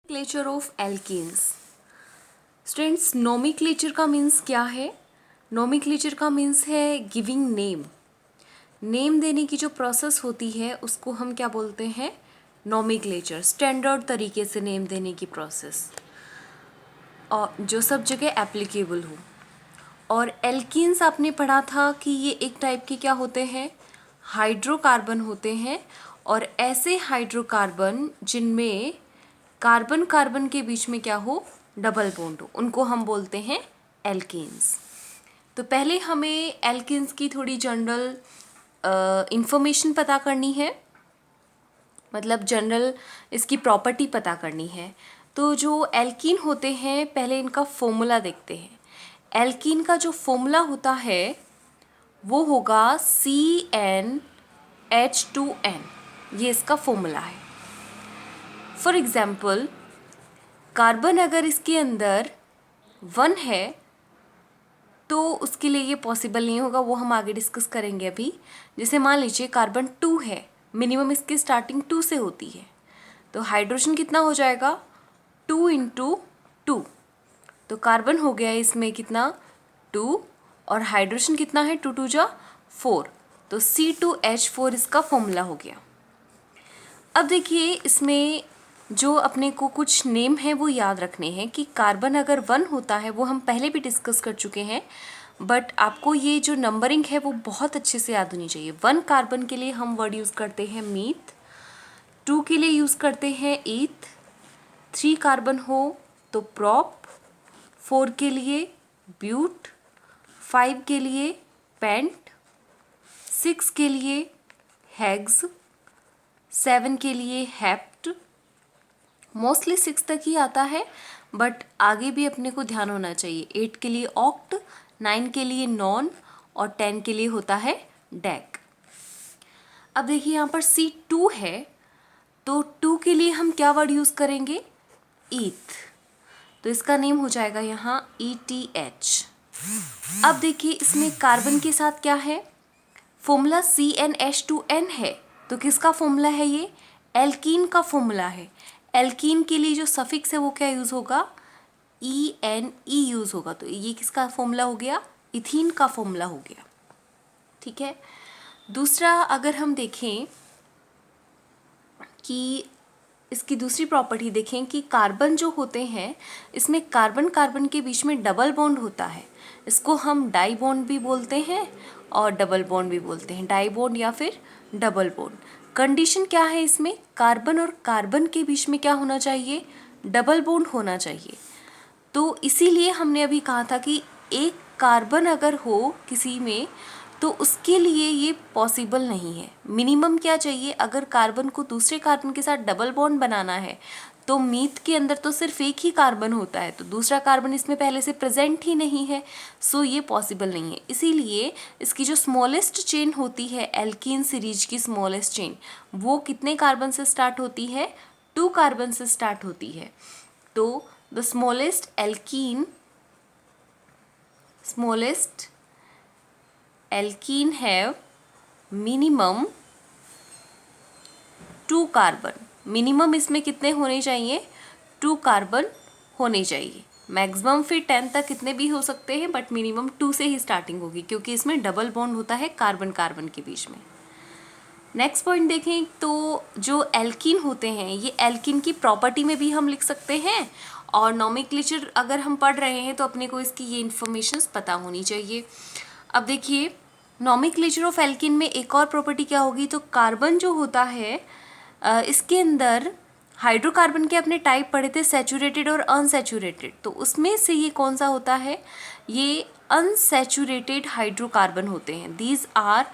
Nomenclature of alkenes. Students, nomenclature का means क्या है? नोमेनक्लेचर का मीन्स है गिविंग नेम। नेम देने की जो प्रोसेस होती है उसको हम क्या बोलते हैं? नोमेनक्लेचर। स्टैंडर्ड तरीके से नेम देने की प्रोसेस और जो सब जगह एप्लीकेबल हो। और एल्कीन्स आपने पढ़ा था कि ये एक टाइप के क्या होते हैं? हाइड्रोकार्बन होते हैं। और ऐसे हाइड्रोकार्बन जिनमें कार्बन कार्बन के बीच में क्या हो? डबल बॉन्ड हो, उनको हम बोलते हैं एल्कीन्स। तो पहले हमें एल्कीन्स की थोड़ी जनरल इंफॉर्मेशन पता करनी है, मतलब जनरल इसकी प्रॉपर्टी पता करनी है। तो जो एल्कीन होते हैं पहले इनका फॉर्मूला देखते हैं। एल्कीन का जो फॉर्मूला होता है वो होगा CnH2n। ये इसका फॉर्मूला है। फॉर एग्जाम्पल, कार्बन अगर इसके अंदर 1 है तो उसके लिए ये पॉसिबल नहीं होगा, वो हम आगे डिस्कस करेंगे अभी। जैसे मान लीजिए कार्बन 2 है, मिनिमम इसकी स्टार्टिंग 2 से होती है, तो हाइड्रोजन कितना हो जाएगा? 2 × 2। तो कार्बन हो गया इसमें कितना? 2, और हाइड्रोजन कितना है? 2 × 2 = 4, तो C2H4 इसका फॉर्मूला हो गया। अब देखिए इसमें जो अपने को कुछ नेम है वो याद रखने हैं कि कार्बन अगर 1 होता है, वो हम पहले भी डिस्कस कर चुके हैं, बट आपको ये जो नंबरिंग है वो बहुत अच्छे से याद होनी चाहिए। 1 कार्बन के लिए हम वर्ड यूज़ करते हैं मीथ, 2 के लिए यूज़ करते हैं ईथ, 3 कार्बन हो तो प्रॉप, 4 के लिए ब्यूट, 5 के लिए पेंट, 6 के लिए हेग्स, 7 के लिए हेप्ट। मोस्टली 6 तक ही आता है, बट आगे भी अपने को ध्यान होना चाहिए। 8 के लिए ऑक्ट, 9 के लिए नॉन, और 10 के लिए होता है डेक। अब देखिए यहाँ पर C2 है, तो 2 के लिए हम क्या वर्ड यूज़ करेंगे? ईथ, तो इसका नेम हो जाएगा यहाँ ETH। अब देखिए इसमें कार्बन के साथ क्या है? फॉर्मूला CnH2n है, तो किसका फॉर्मूला है ये? एल्कीन का फॉर्मूला है। एल्कीन के लिए जो सफिक्स है वो क्या यूज़ होगा? ENE यूज़ होगा, तो ये किसका फॉर्मूला हो गया? इथीन का फॉर्मूला हो गया। ठीक है। दूसरा अगर हम देखें कि इसकी दूसरी प्रॉपर्टी देखें कि कार्बन जो होते हैं इसमें कार्बन कार्बन के बीच में डबल बॉन्ड होता है। इसको हम डाई बॉन्ड भी बोलते हैं और डबल बॉन्ड भी बोलते हैं, डाई बॉन्ड या फिर डबल बॉन्ड। कंडीशन क्या है इसमें? कार्बन और कार्बन के बीच में क्या होना चाहिए? डबल बॉन्ड होना चाहिए। तो इसीलिए हमने अभी कहा था कि एक कार्बन अगर हो किसी में तो उसके लिए ये पॉसिबल नहीं है। मिनिमम क्या चाहिए? अगर कार्बन को दूसरे कार्बन के साथ डबल बॉन्ड बनाना है तो मीथ के अंदर तो सिर्फ एक ही कार्बन होता है, तो दूसरा कार्बन इसमें पहले से प्रेजेंट ही नहीं है, सो ये पॉसिबल नहीं है। इसीलिए इसकी जो स्मॉलेस्ट चेन होती है एल्कीन सीरीज की स्मॉलेस्ट चेन, वो कितने कार्बन से स्टार्ट होती है? 2 कार्बन से स्टार्ट होती है। तो the smallest alkene have minimum 2 carbon. Minimum इसमें कितने होने चाहिए? 2 कार्बन होने चाहिए। मैक्सिमम फिर 10 तक कितने भी हो सकते हैं, बट मिनिमम 2 से ही स्टार्टिंग होगी, क्योंकि इसमें डबल बॉन्ड होता है कार्बन कार्बन के बीच में। नेक्स्ट पॉइंट देखें तो जो एल्कीन होते हैं ये एल्कीन की प्रॉपर्टी में भी हम लिख सकते हैं, और नोमेनक्लेचर अगर हम पढ़ रहे हैं तो अपने को इसकी ये इन्फॉर्मेशंस पता होनी चाहिए। अब देखिए नोमेनक्लेचर ऑफ एल्कीन में एक और प्रॉपर्टी क्या होगी? तो कार्बन जो होता है इसके अंदर हाइड्रोकार्बन के अपने टाइप पढ़े थे, सैचुरेटेड और अनसैचुरेटेड, तो उसमें से ये कौन सा होता है? ये अनसैचुरेटेड हाइड्रोकार्बन होते हैं। These are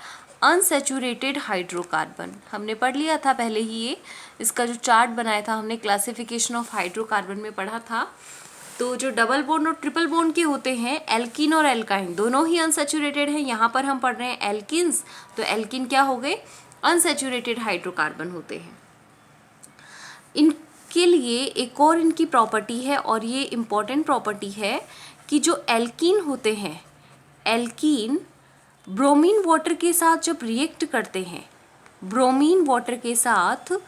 unsaturated hydrocarbon. हमने पढ़ लिया था पहले ही ये, इसका जो चार्ट बनाया था हमने क्लासिफिकेशन ऑफ हाइड्रोकार्बन में पढ़ा था। तो जो डबल बॉन्ड और ट्रिपल बॉन्ड के होते हैं एल्कीन और एल्काइन, दोनों ही अनसैचुरेटेड हैं। यहाँ पर हम पढ़ रहे हैं एल्किन्स, तो एल्किन क्या हो गए? अनसैचुरेटेड हाइड्रोकार्बन होते हैं। इनके लिए एक और इनकी प्रॉपर्टी है, और ये इम्पॉर्टेंट प्रॉपर्टी है कि जो एल्कीन होते हैं, एल्कीन ब्रोमीन वाटर के साथ जब रिएक्ट करते हैं, ब्रोमीन वाटर के साथ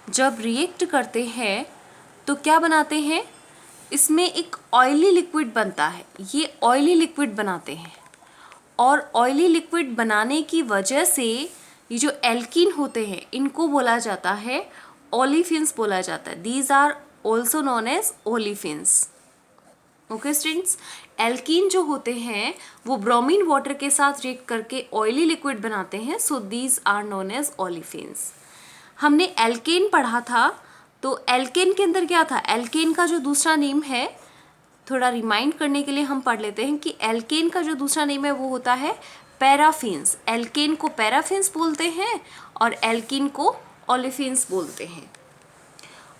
जब रिएक्ट करते हैं तो क्या बनाते हैं, इसमें एक ऑयली लिक्विड बनता है, ये ऑयली लिक्विड बनाते हैं। और ऑयली लिक्विड बनाने की वजह से ये जो एल्कीन होते हैं इनको बोला जाता है ओलिफिन्स बोला जाता है। These are also known as olefins. Okay students, alkene जो होते हैं वो ब्रोमीन वाटर के साथ रिएक्ट करके ऑयली लिक्विड बनाते हैं, so these are known as olefins. हमने एल्केन पढ़ा था, तो एल्केन के अंदर क्या था, एल्केन का जो दूसरा नेम है, थोड़ा रिमाइंड करने के लिए हम पढ़ लेते हैं कि एल्केन का जो दूसरा नेम है वो होता है पैराफिन्स। एल्केन को पैराफिन्स बोलते हैं और एल्कीन को ओलिफिन्स बोलते हैं।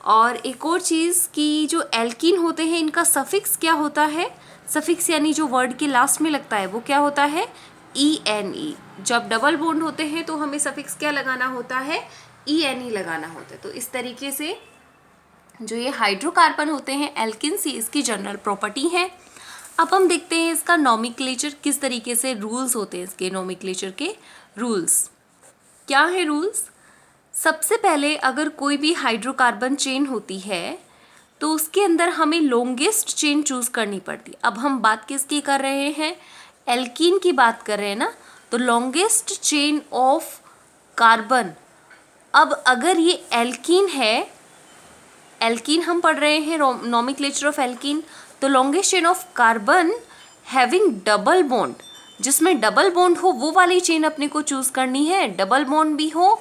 और एक और चीज़ कि जो एल्कीन होते हैं इनका सफिक्स क्या होता है, सफिक्स यानी जो वर्ड के लास्ट में लगता है वो क्या होता है, ENE। जब डबल बॉन्ड होते हैं तो हमें सफिक्स क्या लगाना होता है, ENE लगाना होता है। तो इस तरीके से जो ये हाइड्रोकार्बन होते हैं एल्किन्स, ये इसकी जनरल प्रॉपर्टी है। अब हम देखते हैं इसका नॉमेनक्लेचर किस तरीके से, रूल्स होते हैं इसके नॉमेनक्लेचर के रूल्स। क्या है रूल्स, सबसे पहले अगर कोई भी हाइड्रोकार्बन चेन होती है तो उसके अंदर हमें लॉन्गेस्ट चेन चूज करनी पड़ती है। अब हम बात किसकी कर रहे हैं, एल्कीन की बात कर रहे हैं ना, तो लॉन्गेस्ट चेन ऑफ कार्बन। अब अगर ये एल्कीन है, एल्कीन हम पढ़ रहे हैं नॉमेनक्लेचर ऑफ एल्कीन, तो longest chain of carbon having double bond, जिसमें डबल बॉन्ड हो वो वाली चेन अपने को चूज करनी है, डबल बॉन्ड भी हो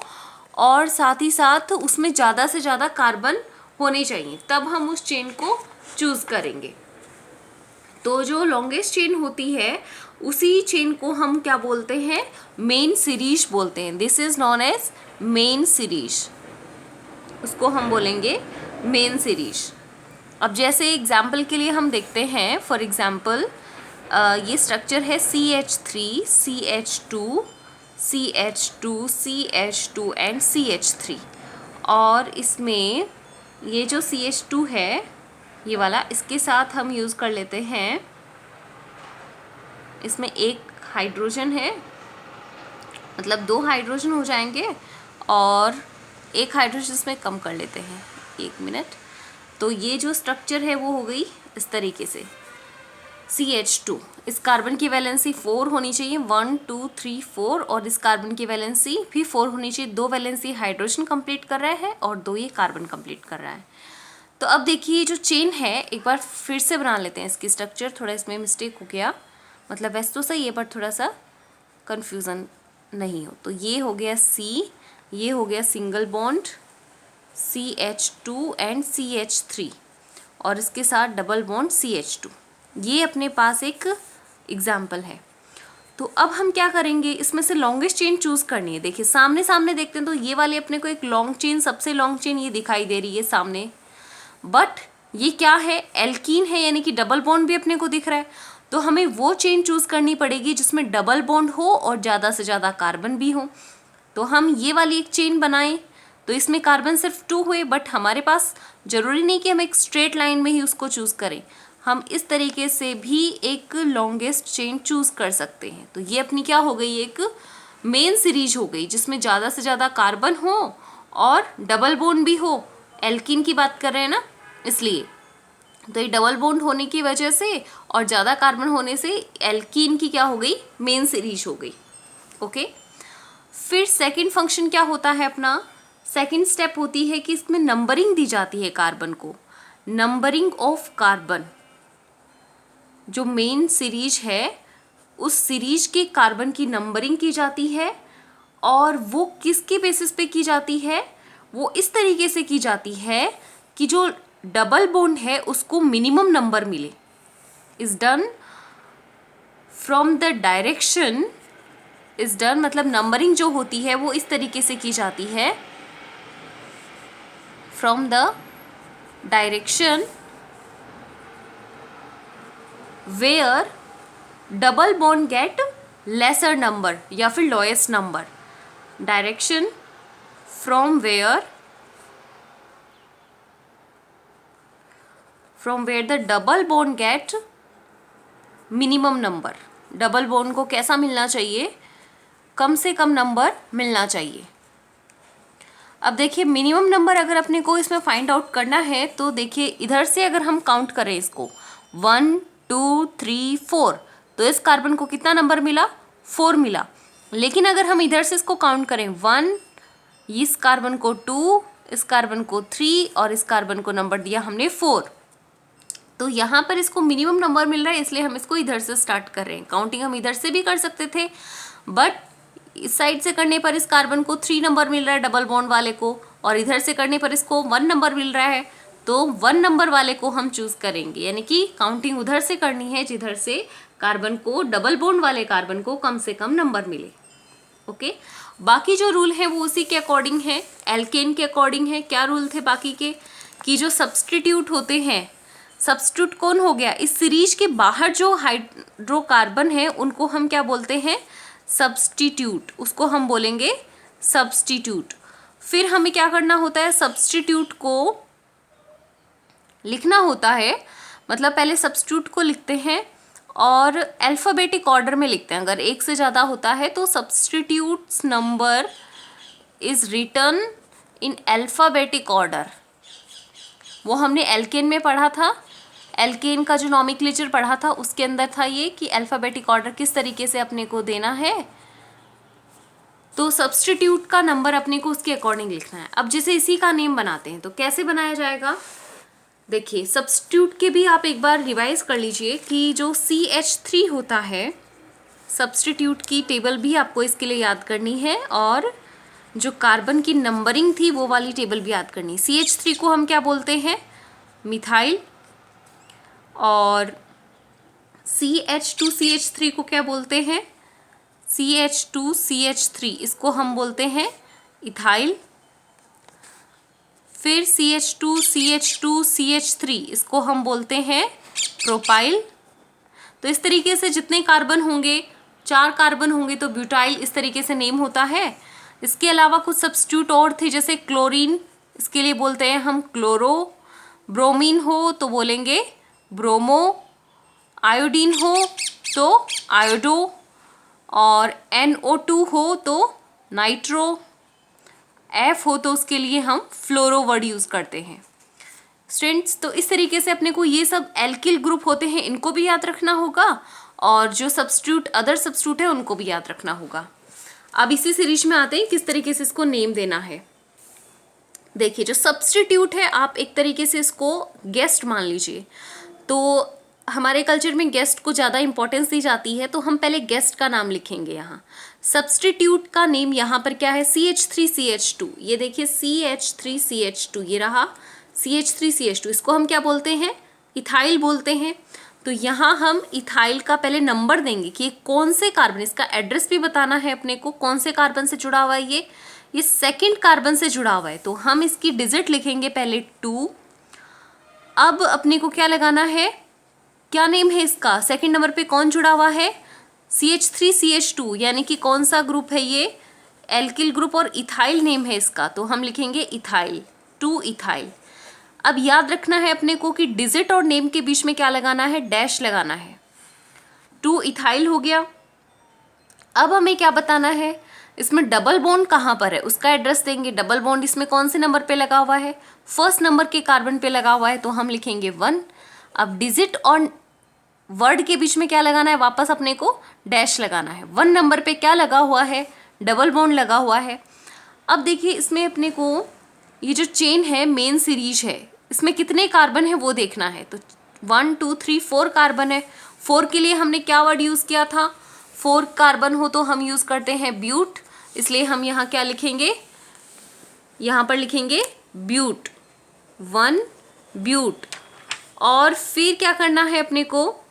और साथ ही साथ उसमें ज़्यादा से ज़्यादा कार्बन होने चाहिए, तब हम उस चेन को चूज करेंगे। तो जो लॉन्गेस्ट चेन होती है उसी चेन को हम क्या बोलते हैं, मेन सीरीज बोलते हैं। This is known as main series, उसको हम बोलेंगे मेन सीरीज। अब जैसे एग्जाम्पल के लिए हम देखते हैं, फॉर एग्जाम्पल ये स्ट्रक्चर है CH3 CH2 CH2 CH2 and CH3, और इसमें ये जो CH2 है ये वाला, इसके साथ हम यूज़ कर लेते हैं, इसमें एक हाइड्रोजन है, मतलब 2 हाइड्रोजन हो जाएंगे और एक हाइड्रोजन इसमें कम कर लेते हैं, 1 मिनट। तो ये जो स्ट्रक्चर है वो हो गई इस तरीके से CH2। इस कार्बन की वैलेंसी 4 होनी चाहिए, 1 2 3 4, और इस कार्बन की वैलेंसी भी 4 होनी चाहिए। 2 वैलेंसी हाइड्रोजन कंप्लीट कर रहा है और 2 ये कार्बन कंप्लीट कर रहा है। तो अब देखिए जो चेन है, एक बार फिर से बना लेते हैं इसकी स्ट्रक्चर, थोड़ा इसमें मिस्टेक हो गया, मतलब वैसे तो सही है पर थोड़ा सा कन्फ्यूज़न नहीं हो। तो ये हो गया C, ये हो गया single bond CH2 and CH3, और इसके साथ डबल बॉन्ड CH2। ये अपने पास एक एग्जाम्पल है। तो अब हम क्या करेंगे, इसमें से लॉन्गेस्ट चेन चूज करनी है। देखिए सामने सामने देखते हैं तो ये वाले अपने को एक लॉन्ग चेन, सबसे लॉन्ग चेन ये दिखाई दे रही है सामने, बट ये क्या है, एल्कीन है, यानी कि डबल बॉन्ड भी अपने को दिख रहा है। तो हमें वो चेन चूज करनी पड़ेगी जिसमें डबल बॉन्ड हो और ज़्यादा से ज़्यादा कार्बन भी हो। तो हम ये वाली एक चेन बनाएं, तो इसमें कार्बन सिर्फ 2 हुए, बट हमारे पास ज़रूरी नहीं कि हम एक स्ट्रेट लाइन में ही उसको चूज़ करें, हम इस तरीके से भी एक लॉन्गेस्ट चेन चूज़ कर सकते हैं। तो ये अपनी क्या हो गई, एक मेन सीरीज हो गई जिसमें ज़्यादा से ज़्यादा कार्बन हो और डबल बॉन्ड भी हो। एल्कीन की बात कर रहे हैं ना, इसलिए तो ये डबल बॉन्ड होने की वजह से और ज़्यादा कार्बन होने से एल्कीन की क्या हो गई, मेन सीरीज हो गई। ओके, फिर सेकंड फंक्शन क्या होता है अपना, सेकंड स्टेप होती है कि इसमें नंबरिंग दी जाती है कार्बन को, नंबरिंग ऑफ कार्बन। जो मेन सीरीज है उस सीरीज के कार्बन की नंबरिंग की जाती है, और वो किसके बेसिस पे की जाती है, वो इस तरीके से की जाती है कि जो डबल बॉन्ड है उसको मिनिमम नंबर मिले। Is done from the direction, is done मतलब नंबरिंग जो होती है वो इस तरीके से की जाती है, from the direction where double bond get lesser number या फिर lowest number. Direction from where the double bond get minimum number. Double bond को कैसा मिलना चाहिए, कम से कम नंबर मिलना चाहिए। अब देखिए मिनिमम नंबर अगर अपने को इसमें फाइंड आउट करना है तो देखिए इधर से अगर हम काउंट करें इसको 1 2 3 4, तो इस कार्बन को कितना नंबर मिला, 4 मिला। लेकिन अगर हम इधर से इसको काउंट करें 1, इस कार्बन को 2, इस कार्बन को 3 और इस कार्बन को नंबर दिया हमने 4, तो यहाँ पर इसको मिनिमम नंबर मिल रहा है, इसलिए हम इसको इधर से स्टार्ट कर रहे हैं। काउंटिंग हम इधर से भी कर सकते थे, बट इस साइड से करने पर इस कार्बन को 3 नंबर मिल रहा है डबल बॉन्ड वाले को, और इधर से करने पर इसको 1 नंबर मिल रहा है, तो 1 नंबर वाले को हम चूज करेंगे। यानी कि काउंटिंग उधर से करनी है जिधर से कार्बन को, डबल बॉन्ड वाले कार्बन को कम से कम नंबर मिले। ओके, बाकी जो रूल है वो उसी के अकॉर्डिंग है, एल्केन के अकॉर्डिंग है। क्या रूल थे बाकी के, कि जो सब्सटीट्यूट होते हैं, सब्स्टिट्यूट कौन हो गया, इस सीरीज के बाहर जो हाइड्रोकार्बन है उनको हम क्या बोलते हैं, सब्स्टिट्यूट, उसको हम बोलेंगे सब्स्टिट्यूट। फिर हमें क्या करना होता है, सब्स्टिट्यूट को लिखना होता है, मतलब पहले सब्स्टिट्यूट को लिखते हैं और अल्फ़ाबेटिक ऑर्डर में लिखते हैं। अगर एक से ज़्यादा होता है तो substitutes number is written in alphabetic order. वो हमने एल्केन में पढ़ा था, एल्केन का जो नॉमेनक्लेचर पढ़ा था उसके अंदर था ये कि अल्फ़ाबेटिक ऑर्डर किस तरीके से अपने को देना है। तो सब्स्टिट्यूट का नंबर अपने को उसके अकॉर्डिंग लिखना है। अब जैसे इसी का नेम बनाते हैं तो कैसे बनाया जाएगा, देखिए सब्स्टिट्यूट के भी आप एक बार रिवाइज कर लीजिए कि जो CH3 होता है, सब्स्टिट्यूट की टेबल भी आपको इसके लिए याद करनी है, और जो कार्बन की नंबरिंग थी वो वाली टेबल भी याद करनी है। CH3 को हम क्या बोलते हैं, मिथाइल, और CH2CH3 को क्या बोलते हैं, CH2CH3, इसको हम बोलते हैं इथाइल। फिर CH2CH2CH3, इसको हम बोलते हैं प्रोपाइल। तो इस तरीके से जितने कार्बन होंगे, 4 कार्बन होंगे तो ब्यूटाइल इस तरीके से नेम होता है। इसके अलावा कुछ सब्स्टिट्यूट और थे, जैसे क्लोरीन, इसके लिए बोलते हैं हम क्लोरो। ब्रोमीन हो तो बोलेंगे ब्रोमो, आयोडीन हो तो आयोडो, और NO2 हो तो नाइट्रो, F हो तो उसके लिए हम फ्लोरो वर्ड यूज़ करते हैं। स्टूडेंट्स, तो इस तरीके से अपने को ये सब एल्किल ग्रुप होते हैं, इनको भी याद रखना होगा, और जो सब्स्टिट्यूट, अदर सब्स्टिट्यूट है उनको भी याद रखना होगा। अब इसी सीरीज में आते हैं किस तरीके से इसको नेम देना है। देखिए जो सब्स्टिट्यूट है आप एक तरीके से इसको गेस्ट मान लीजिए। तो हमारे कल्चर में गेस्ट को ज़्यादा इंपॉर्टेंस दी जाती है, तो हम पहले गेस्ट का नाम लिखेंगे। यहाँ सब्स्टिट्यूट का नेम यहाँ पर क्या है, CH3CH2। ये देखिए CH3CH2, ये रहा CH3CH2, इसको हम क्या बोलते हैं, इथाइल बोलते हैं। तो यहाँ हम इथाइल का पहले नंबर देंगे कि कौन से कार्बन, इसका एड्रेस भी बताना है अपने को, कौन से कार्बन से जुड़ा हुआ है, ये सेकंड कार्बन से जुड़ा हुआ है, तो हम इसकी डिजिट लिखेंगे पहले 2। अब अपने को क्या लगाना है, क्या नेम है इसका, सेकंड नंबर पे कौन जुड़ा हुआ है, CH3CH2, यानी कि कौन सा ग्रुप है ये, एल्किल ग्रुप, और इथाइल नेम है इसका, तो हम लिखेंगे इथाइल, 2 इथाइल। अब याद रखना है अपने को कि डिजिट और नेम के बीच में क्या लगाना है, डैश लगाना है। 2 इथाइल हो गया। अब हमें क्या बताना है, इसमें डबल बॉन्ड कहाँ पर है उसका एड्रेस देंगे। डबल बॉन्ड इसमें कौन से नंबर पे लगा हुआ है, फर्स्ट नंबर के कार्बन पे लगा हुआ है, तो हम लिखेंगे 1। अब डिजिट और वर्ड के बीच में क्या लगाना है, वापस अपने को डैश लगाना है। 1 नंबर पे क्या लगा हुआ है, डबल बॉन्ड लगा हुआ है। अब देखिए इसमें अपने को ये जो चेन है, मेन सीरीज है, इसमें कितने कार्बन है वो देखना है। तो 1 2 3 4 कार्बन है। 4 के लिए हमने क्या वर्ड यूज़ किया था, 4 कार्बन हो तो हम यूज़ करते हैं ब्यूट, इसलिए हम यहाँ क्या लिखेंगे, यहाँ पर लिखेंगे ब्यूट, 1 ब्यूट। और फिर क्या करना है अपने को,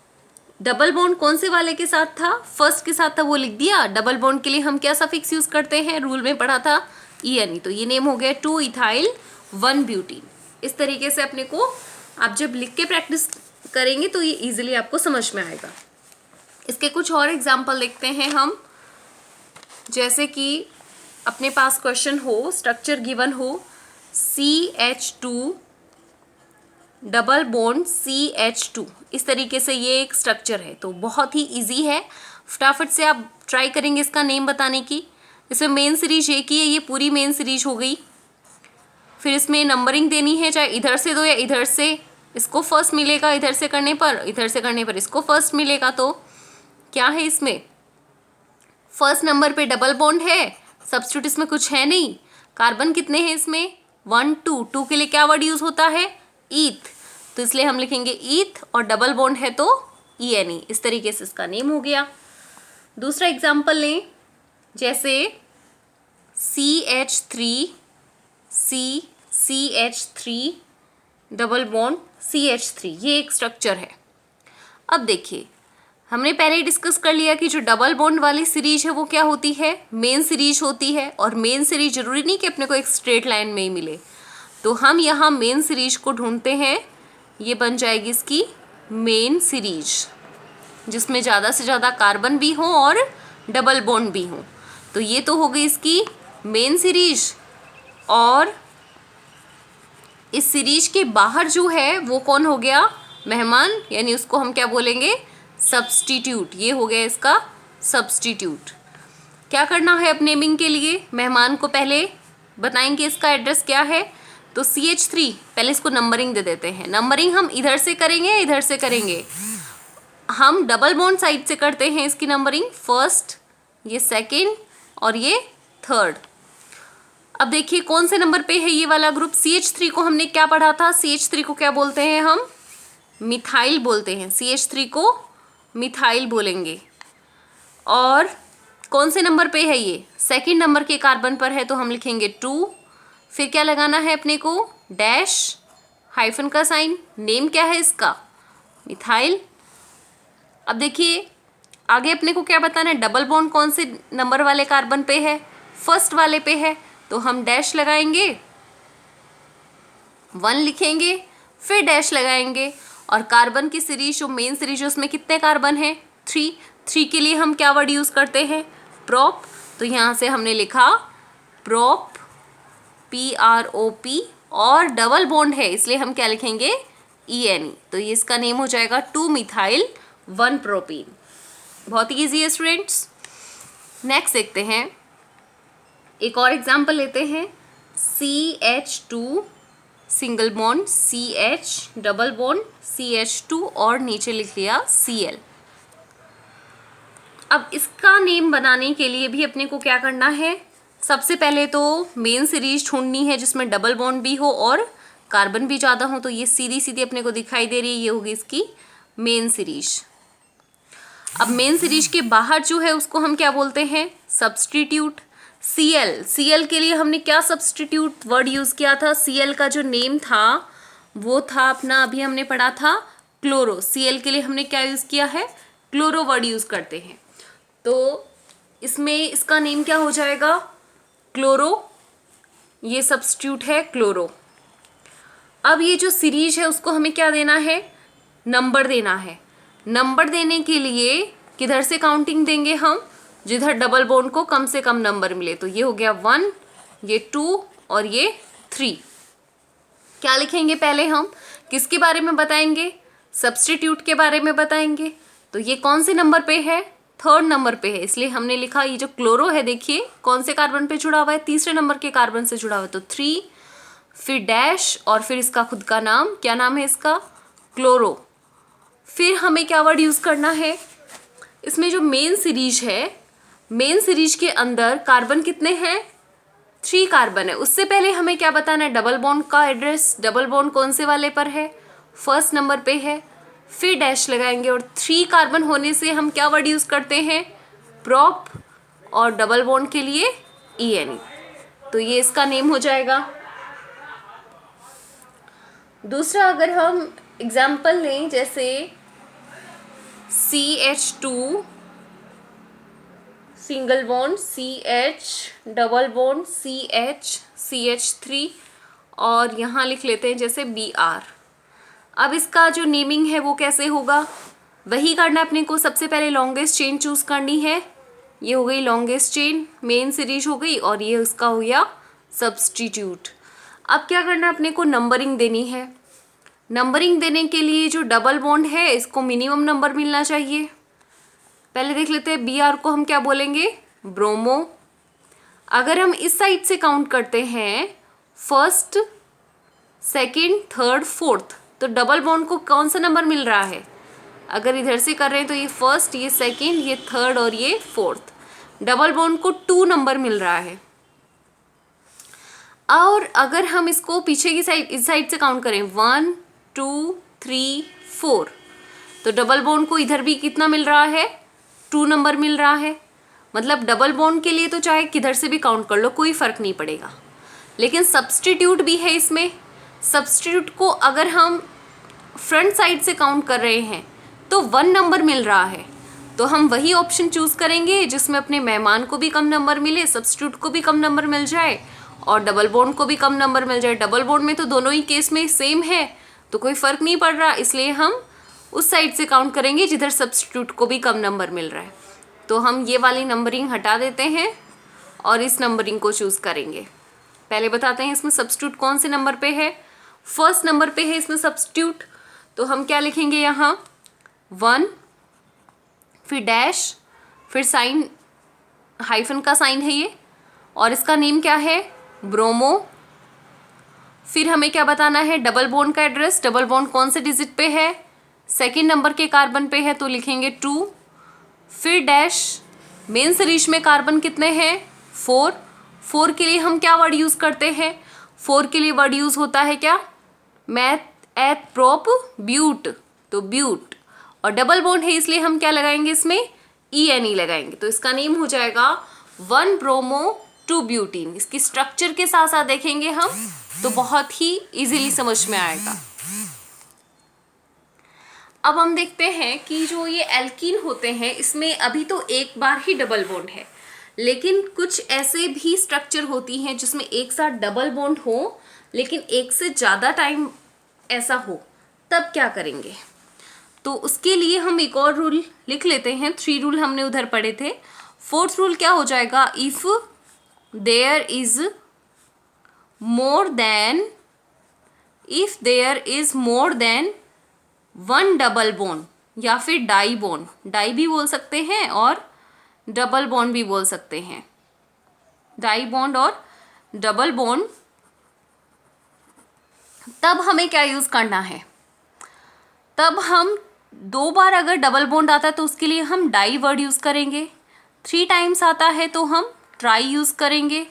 डबल बॉन्ड कौन से वाले के साथ था, फर्स्ट के साथ था, वो लिख दिया। डबल बॉन्ड के लिए हम क्या सफिक्स यूज़ करते हैं, रूल में पढ़ा था EN, तो ये नेम हो गया 2 इथाइल 1 ब्यूटीन। इस तरीके से अपने को आप जब लिख के प्रैक्टिस करेंगे तो ये इजीली आपको समझ में आएगा। इसके कुछ और एग्जाम्पल देखते हैं हम, जैसे कि अपने पास क्वेश्चन हो, स्ट्रक्चर गिवन हो, CH2 डबल बॉन्ड CH2, इस तरीके से ये एक स्ट्रक्चर है, तो बहुत ही इजी है। फटाफट से आप ट्राई करेंगे इसका नेम बताने की। इसमें मेन सीरीज एक ही है, ये पूरी मेन सीरीज हो गई। फिर इसमें नंबरिंग देनी है, चाहे इधर से दो या इधर से। इसको फर्स्ट मिलेगा इधर से करने पर, इधर से करने पर इसको फर्स्ट मिलेगा। तो क्या है इसमें, फर्स्ट नंबर पे डबल बॉन्ड है, सब्स्टिट्यूट इसमें कुछ है नहीं। कार्बन कितने हैं इसमें, 1 2, 2 के लिए क्या वर्ड यूज होता है, ईथ, तो इसलिए हम लिखेंगे ईथ, और डबल बॉन्ड है तो ENE। इस तरीके से इसका नेम हो गया। दूसरा एग्जाम्पल लें, जैसे CH3 CH3 double bond CH3, ये एक स्ट्रक्चर है। अब देखिए, हमने पहले ही डिस्कस कर लिया कि जो डबल बॉन्ड वाली सीरीज है वो क्या होती है, मेन सीरीज होती है। और मेन सीरीज जरूरी नहीं कि अपने को एक स्ट्रेट लाइन में ही मिले, तो हम यहाँ मेन सीरीज को ढूंढते हैं। ये बन जाएगी इसकी मेन सीरीज, जिसमें ज़्यादा से ज़्यादा कार्बन भी हो और डबल बॉन्ड भी हो। तो ये तो हो गई इसकी मेन सीरीज। और इस सीरीज के बाहर जो है वो कौन हो गया, मेहमान, यानी उसको हम क्या बोलेंगे, सब्स्टिट्यूट। ये हो गया इसका सब्स्टिट्यूट। क्या करना है अब नेमिंग के लिए, मेहमान को पहले बताएंगे इसका एड्रेस क्या है। तो CH3, पहले इसको नंबरिंग दे देते हैं। नंबरिंग हम इधर से करेंगे या इधर से करेंगे, हम डबल बॉन्ड साइड से करते हैं इसकी नंबरिंग, फर्स्ट, ये सेकेंड और ये थर्ड। अब देखिए कौन से नंबर पे है ये वाला ग्रुप। CH3 को हमने क्या पढ़ा था, CH3 को क्या बोलते हैं हम, मिथाइल बोलते हैं। CH3 को मिथाइल बोलेंगे। और कौन से नंबर पे है ये, सेकंड नंबर के कार्बन पर है, तो हम लिखेंगे 2। फिर क्या लगाना है अपने को, डैश, हाइफन का साइन। नेम क्या है इसका, मिथाइल। अब देखिए आगे अपने को क्या बताना है, डबल बॉन्ड कौन से नंबर वाले कार्बन पे है, फर्स्ट वाले पे है, तो हम डैश लगाएंगे, 1 लिखेंगे, फिर डैश लगाएंगे। और कार्बन की सीरीज जो मेन सीरीज है उसमें कितने कार्बन है, 3 के लिए हम क्या वर्ड यूज करते हैं, प्रोप। तो यहाँ से हमने लिखा प्रोप, PROP, और डबल बॉन्ड है इसलिए हम क्या लिखेंगे, ENE। तो ये इसका नेम हो जाएगा 2 मिथाइल 1 प्रोपीन। बहुत ईजी है स्टूडेंट्स। नेक्स्ट देखते हैं, एक और एग्जाम्पल लेते हैं। CH2 single bond CH, double bond CH2 और नीचे लिख लिया Cl। अब इसका नेम बनाने के लिए भी अपने को क्या करना है, सबसे पहले तो मेन सीरीज ढूंढनी है जिसमें डबल बॉन्ड भी हो और कार्बन भी ज़्यादा हो। तो ये सीधी सीधी अपने को दिखाई दे रही है, ये होगी इसकी मेन सीरीज। अब मेन सीरीज के बाहर जो है उसको हम क्या बोलते हैं, सब्स्टिट्यूट। Cl के लिए हमने क्या सब्स्टिट्यूट वर्ड यूज़ किया था, Cl का जो नेम था वो था अपना, अभी हमने पढ़ा था क्लोरो। Cl के लिए हमने क्या यूज़ किया है, क्लोरो वर्ड यूज़ करते हैं। तो इसमें इसका नेम क्या हो जाएगा, क्लोरो। ये सब्स्टिट्यूट है क्लोरो। अब ये जो सीरीज है उसको हमें क्या देना है, नंबर देना है। नंबर देने के लिए किधर से काउंटिंग देंगे हम, जिधर डबल बॉन्ड को कम से कम नंबर मिले। तो ये हो गया 1, ये 2 और ये 3। क्या लिखेंगे पहले हम, किसके बारे में बताएंगे, सब्स्टिट्यूट के बारे में बताएंगे। तो ये कौन से नंबर पे है, थर्ड नंबर पे है, इसलिए हमने लिखा ये जो क्लोरो है देखिए कौन से कार्बन पे जुड़ा हुआ है, तीसरे नंबर के कार्बन से जुड़ा हुआ है, तो 3, फिर डैश और फिर इसका खुद का नाम, क्या नाम है इसका, क्लोरो। फिर हमें क्या वर्ड यूज़ करना है, इसमें जो मेन सीरीज है, मेन सीरीज के अंदर कार्बन कितने हैं, 3 कार्बन है। उससे पहले हमें क्या बताना है, डबल बॉन्ड का एड्रेस, डबल बॉन्ड कौन से वाले पर है, फर्स्ट नंबर पे है। फिर डैश लगाएंगे और 3 कार्बन होने से हम क्या वर्ड यूज़ करते हैं, प्रोप, और डबल बॉन्ड के लिए ENE। तो ये इसका नेम हो जाएगा। दूसरा अगर हम एग्जाम्पल लें, जैसे CH2 single bond CH, double bond CH, CH3 और यहाँ लिख लेते हैं जैसे BR। अब इसका जो नेमिंग है वो कैसे होगा, वही करना अपने को। सबसे पहले लॉन्गेस्ट चेन चूज़ करनी है, ये हो गई लॉन्गेस्ट चेन, मेन सीरीज हो गई, और ये उसका हो गया सब्स्टिट्यूट। अब क्या करना अपने को, नंबरिंग देनी है। नंबरिंग देने के लिए जो डबल बॉन्ड है इसको मिनिमम नंबर मिलना चाहिए। पहले देख लेते हैं, BR को हम क्या बोलेंगे, ब्रोमो। अगर हम इस साइड से काउंट करते हैं, फर्स्ट सेकंड, थर्ड, फोर्थ। तो डबल बॉन्ड को कौन सा नंबर मिल रहा है? अगर इधर से कर रहे हैं तो ये फर्स्ट, ये सेकंड, ये थर्ड और ये फोर्थ। डबल बॉन्ड को 2 नंबर मिल रहा है। और अगर हम इसको पीछे की साइड, इस साइड से काउंट करें 1 2 3 4, तो डबल बॉन्ड को इधर भी कितना मिल रहा है? 2 नंबर मिल रहा है। मतलब डबल बॉन्ड के लिए तो चाहे किधर से भी काउंट कर लो, कोई फ़र्क नहीं पड़ेगा। लेकिन सब्स्टिट्यूट भी है इसमें। सब्स्टिट्यूट को अगर हम फ्रंट साइड से काउंट कर रहे हैं तो 1 नंबर मिल रहा है, तो हम वही ऑप्शन चूज़ करेंगे जिसमें अपने मेहमान को भी कम नंबर मिले, सब्स्टिट्यूट को भी कम नंबर मिल जाए और डबल बॉन्ड को भी कम नंबर मिल जाए। डबल बॉन्ड में तो दोनों ही केस में सेम है, तो कोई फ़र्क नहीं पड़ रहा, इसलिए हम उस साइड से काउंट करेंगे जिधर सब्स्टिट्यूट को भी कम नंबर मिल रहा है। तो हम ये वाली नंबरिंग हटा देते हैं और इस नंबरिंग को चूज़ करेंगे। पहले बताते हैं इसमें सब्स्टिट्यूट कौन से नंबर पे है। फर्स्ट नंबर पे है इसमें सब्स्टिट्यूट, तो हम क्या लिखेंगे यहाँ 1, फिर डैश, फिर साइन, हाइफन का साइन है ये, और इसका नेम क्या है? ब्रोमो। फिर हमें क्या बताना है? डबल बॉन्ड का एड्रेस। डबल बॉन्ड कौन से डिजिट पे है? सेकेंड नंबर के कार्बन पे है, तो लिखेंगे 2। फिर डैश, मेन सीरीज में कार्बन कितने हैं? 4। 4 के लिए हम क्या वर्ड यूज़ करते हैं? 4 के लिए वर्ड यूज़ होता है क्या? मैथ एथ प्रोप ब्यूट, तो ब्यूट। और डबल बॉन्ड है इसलिए हम क्या लगाएंगे इसमें? ENE लगाएंगे। तो इसका नेम हो जाएगा 1 ब्रोमो 2 ब्यूटीन। इसकी स्ट्रक्चर के साथ साथ देखेंगे हम तो बहुत ही इजीली समझ में आएगा। अब हम देखते हैं कि जो ये एल्कीन होते हैं इसमें अभी तो एक बार ही डबल बॉन्ड है, लेकिन कुछ ऐसे भी स्ट्रक्चर होती हैं जिसमें एक साथ डबल बॉन्ड हो लेकिन एक से ज़्यादा टाइम ऐसा हो, तब क्या करेंगे? तो उसके लिए हम एक और रूल लिख लेते हैं। 3 रूल हमने उधर पढ़े थे। 4th रूल क्या हो जाएगा? If there is more than 1 double bond या फिर डाई बॉन्ड, डाई भी बोल सकते हैं और डबल बॉन्ड भी बोल सकते हैं, डाई बॉन्ड और डबल बॉन्ड, तब हमें क्या यूज़ करना है? तब हम 2 बार अगर डबल बॉन्ड आता है तो उसके लिए हम डाई वर्ड यूज़ करेंगे। 3 टाइम्स आता है तो हम ट्राई यूज़ करेंगे।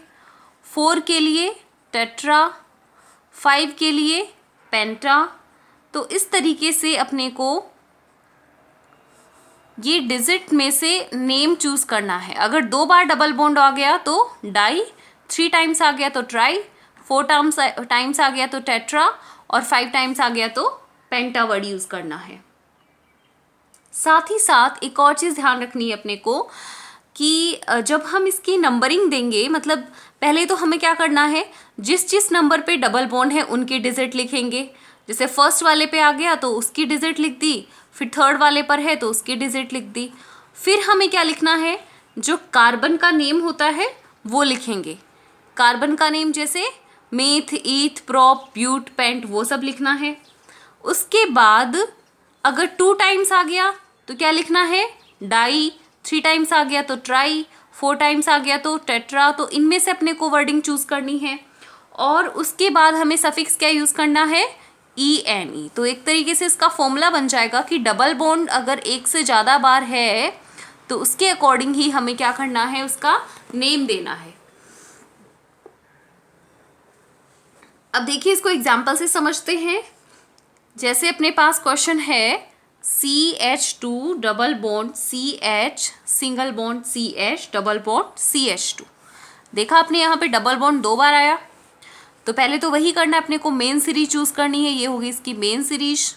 4 के लिए टेट्रा, 5 के लिए पेंटा। तो इस तरीके से अपने को ये डिजिट में से नेम चूज़ करना है। अगर 2 बार डबल बॉन्ड आ गया तो डाई, 3 टाइम्स आ गया तो ट्राई, 4 टाइम्स आ गया तो टेट्रा और 5 टाइम्स आ गया तो पेंटा वर्ड यूज़ करना है। साथ ही साथ एक और चीज़ ध्यान रखनी है अपने को कि जब हम इसकी नंबरिंग देंगे, मतलब पहले तो हमें क्या करना है, जिस नंबर पे डबल बॉन्ड है उनकी डिजिट लिखेंगे। जैसे फर्स्ट वाले पे आ गया तो उसकी डिजिट लिख दी, फिर थर्ड वाले पर है तो उसकी डिजिट लिख दी। फिर हमें क्या लिखना है? जो कार्बन का नेम होता है वो लिखेंगे। कार्बन का नेम जैसे मेथ, ईथ, प्रोप, ब्यूट, पेंट, वो सब लिखना है। उसके बाद अगर 2 टाइम्स आ गया तो क्या लिखना है? डाई, 3 टाइम्स आ गया तो ट्राई, 4 टाइम्स आ गया तो टेट्रा। तो इनमें से अपने को वर्डिंग चूज़ करनी है। और उसके बाद हमें सफिक्स क्या यूज़ करना है? ENE। तो एक तरीके से इसका फॉर्मूला बन जाएगा कि डबल बॉन्ड अगर एक से ज़्यादा बार है तो उसके अकॉर्डिंग ही हमें क्या करना है? उसका नेम देना है। अब देखिए इसको एग्जाम्पल से समझते हैं। जैसे अपने पास क्वेश्चन है CH2 double bond CH, single bond CH, double bond CH2। देखा आपने यहाँ पे डबल बॉन्ड 2 बार आया, तो पहले तो वही करना है अपने को, मेन सीरीज चूज़ करनी है। ये होगी इसकी मेन सीरीज,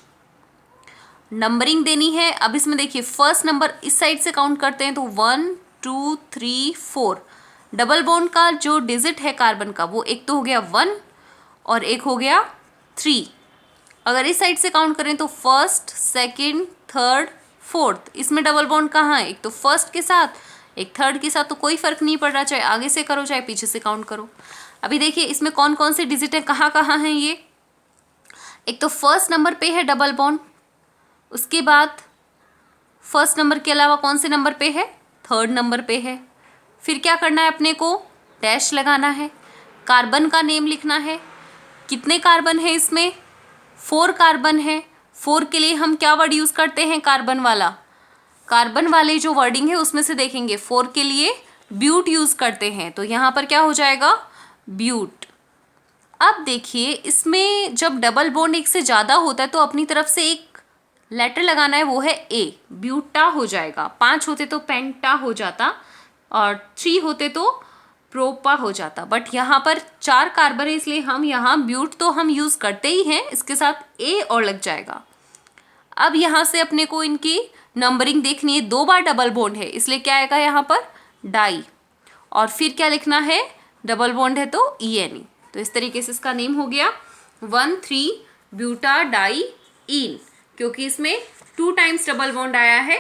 नंबरिंग देनी है। अब इसमें देखिए फर्स्ट नंबर इस साइड से काउंट करते हैं तो 1 2 3 4। डबल बॉन्ड का जो डिजिट है कार्बन का वो एक तो हो गया 1 और एक हो गया 3। अगर इस साइड से काउंट करें तो फर्स्ट, सेकंड, थर्ड, फोर्थ। इसमें डबल बॉन्ड कहाँ है? एक तो फर्स्ट के साथ, एक थर्ड के साथ। तो कोई फ़र्क नहीं पड़ रहा, चाहे आगे से करो चाहे पीछे से काउंट करो। अभी देखिए इसमें कौन कौन से डिजिट हैं, कहाँ कहाँ हैं ये। एक तो फर्स्ट नंबर पे है डबल बॉन्ड, उसके बाद फर्स्ट नंबर के अलावा कौन से नंबर पे है? थर्ड नंबर पे है। फिर क्या करना है अपने को? डैश लगाना है, कार्बन का नेम लिखना है, कितने कार्बन है इसमें? 4 कार्बन है। 4 के लिए हम क्या वर्ड यूज करते हैं? कार्बन वाला। कार्बन वाले जो वर्डिंग है उसमें से देखेंगे 4 के लिए ब्यूट यूज करते हैं, तो यहां पर क्या हो जाएगा? ब्यूट। अब देखिए इसमें जब डबल बॉन्ड एक से ज्यादा होता है तो अपनी तरफ से एक लेटर लगाना है, वो है ए, ब्यूटा हो जाएगा। 5 होते तो पेंटा हो जाता और 3 होते तो प्रोपा हो जाता, बट यहाँ पर 4 कार्बन है इसलिए हम यहाँ ब्यूट तो हम यूज करते ही हैं, इसके साथ ए और लग जाएगा। अब यहाँ से अपने को इनकी नंबरिंग देखनी है, 2 बार डबल बॉन्ड है इसलिए क्या आएगा यहाँ पर? डाई। और फिर क्या लिखना है? डबल बॉन्ड है तो ENE। तो इस तरीके से इसका नेम हो गया 1,3 ब्यूटा डाई इन, क्योंकि इसमें 2 टाइम्स डबल बॉन्ड आया है।